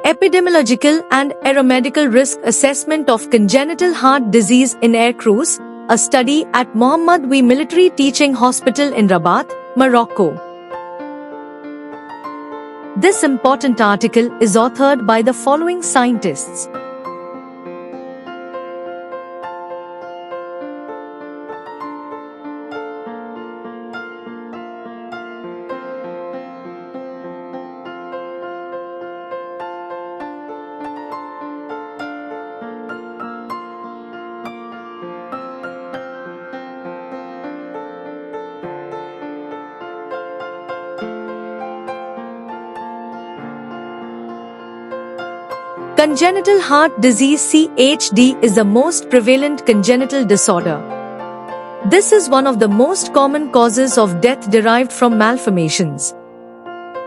Epidemiological and Aeromedical Risk Assessment of Congenital Heart Disease in Aircrews, a study at Mohammed V Military Teaching Hospital in Rabat, Morocco. This important article is authored by the following scientists. Congenital heart disease (CHD) is the most prevalent congenital disorder. This is one of the most common causes of death derived from malformations.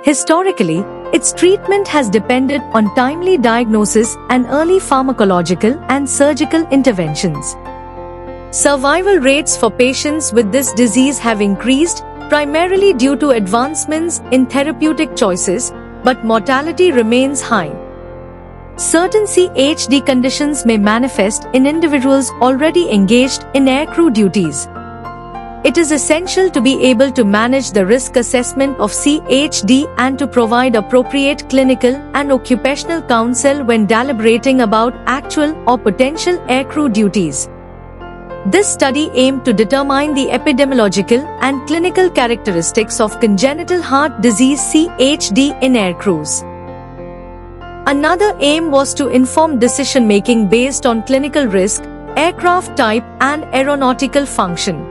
Historically, its treatment has depended on timely diagnosis and early pharmacological and surgical interventions. Survival rates for patients with this disease have increased, primarily due to advancements in therapeutic choices, but mortality remains high. Certain CHD conditions may manifest in individuals already engaged in aircrew duties. It is essential to be able to manage the risk assessment of CHD and to provide appropriate clinical and occupational counsel when deliberating about actual or potential aircrew duties. This study aimed to determine the epidemiological and clinical characteristics of congenital heart disease (CHD) in aircrews. Another aim was to inform decision-making based on clinical risk, aircraft type, and aeronautical function.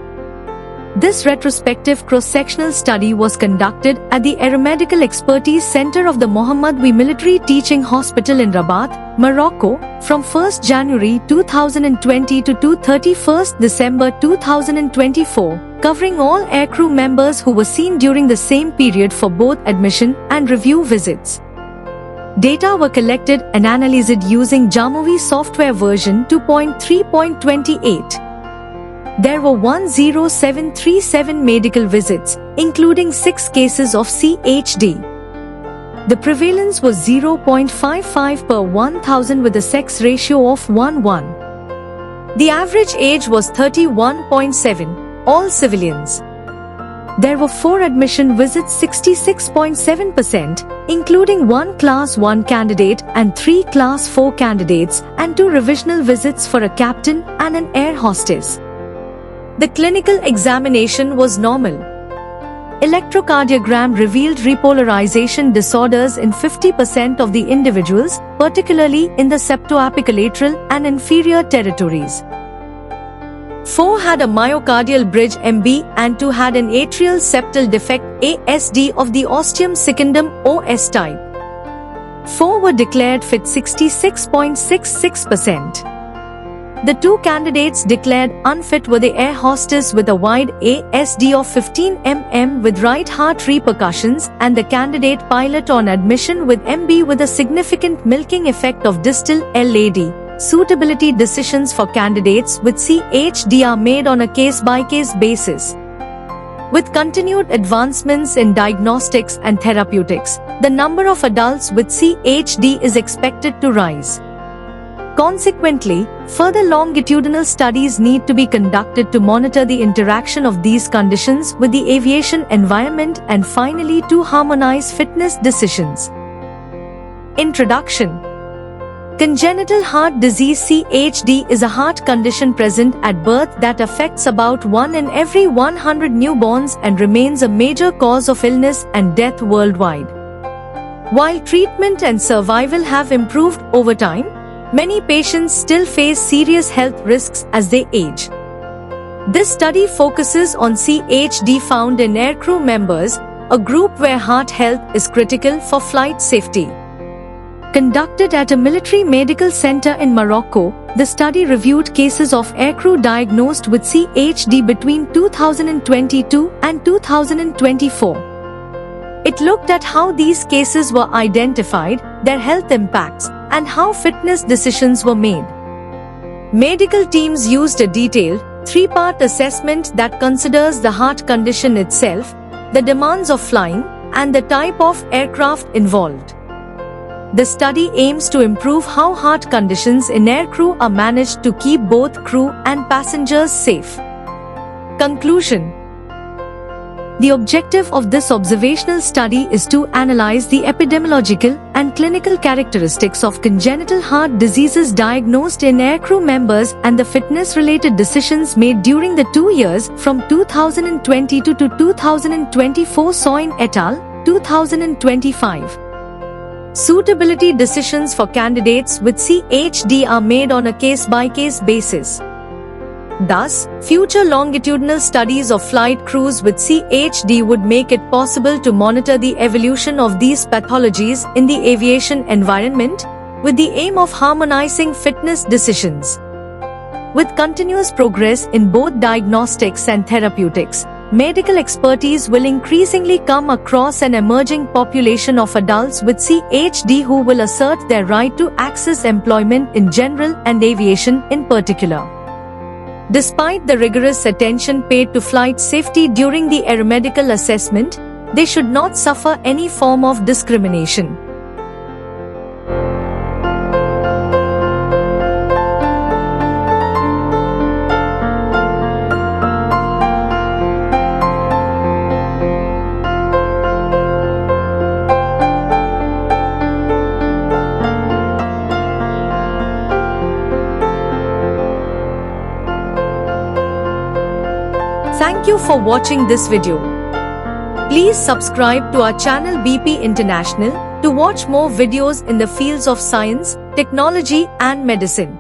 This retrospective cross-sectional study was conducted at the Aeromedical Expertise Center of the Mohammed V Military Teaching Hospital in Rabat, Morocco, from 1 January 2020 to 31 December 2024, covering all aircrew members who were seen during the same period for both admission and review visits. Data were collected and analyzed using Jamovi software version 2.3.28. There were 10737 medical visits, including 6 cases of CHD. The prevalence was 0.55 per 1,000 with a sex ratio of 1:1. The average age was 31.7, all civilians. There were 4 admission visits, 66.7%, including 1 Class 1 candidate and 3 Class 4 candidates, and 2 revisional visits for a captain and an air hostess. The clinical examination was normal. Electrocardiogram revealed repolarization disorders in 50% of the individuals, particularly in the septoapicolateral and inferior territories. 4 had a myocardial bridge MB and 2 had an atrial septal defect ASD of the ostium secundum OS type. 4 were declared fit, 66.66%. The 2 candidates declared unfit were the air hostess with a wide ASD of 15 mm with right heart repercussions and the candidate pilot on admission with MB with a significant milking effect of distal LAD. Suitability decisions for candidates with CHD are made on a case-by-case basis. With continued advancements in diagnostics and therapeutics, the number of adults with CHD is expected to rise. Consequently, further longitudinal studies need to be conducted to monitor the interaction of these conditions with the aviation environment and finally to harmonize fitness decisions. Introduction. Congenital heart disease (CHD) is a heart condition present at birth that affects about 1 in every 100 newborns and remains a major cause of illness and death worldwide. While treatment and survival have improved over time, many patients still face serious health risks as they age. This study focuses on CHD found in aircrew members, a group where heart health is critical for flight safety. Conducted at a military medical center in Morocco, the study reviewed cases of aircrew diagnosed with CHD between 2022 and 2024. It looked at how these cases were identified, their health impacts, and how fitness decisions were made. Medical teams used a detailed, 3-part assessment that considers the heart condition itself, the demands of flying, and the type of aircraft involved. The study aims to improve how heart conditions in aircrew are managed to keep both crew and passengers safe. Conclusion. The objective of this observational study is to analyze the epidemiological and clinical characteristics of congenital heart diseases diagnosed in aircrew members and the fitness-related decisions made during the 2 years from 2022 to 2024. Soin et al., 2025. Suitability decisions for candidates with CHD are made on a case-by-case basis. Thus, future longitudinal studies of flight crews with CHD would make it possible to monitor the evolution of these pathologies in the aviation environment, with the aim of harmonizing fitness decisions. With continuous progress in both diagnostics and therapeutics, medical expertise will increasingly come across an emerging population of adults with CHD who will assert their right to access employment in general and aviation in particular. Despite the rigorous attention paid to flight safety during the aeromedical assessment, they should not suffer any form of discrimination. Thank you for watching this video. Please subscribe to our channel BP International to watch more videos in the fields of science, technology and medicine.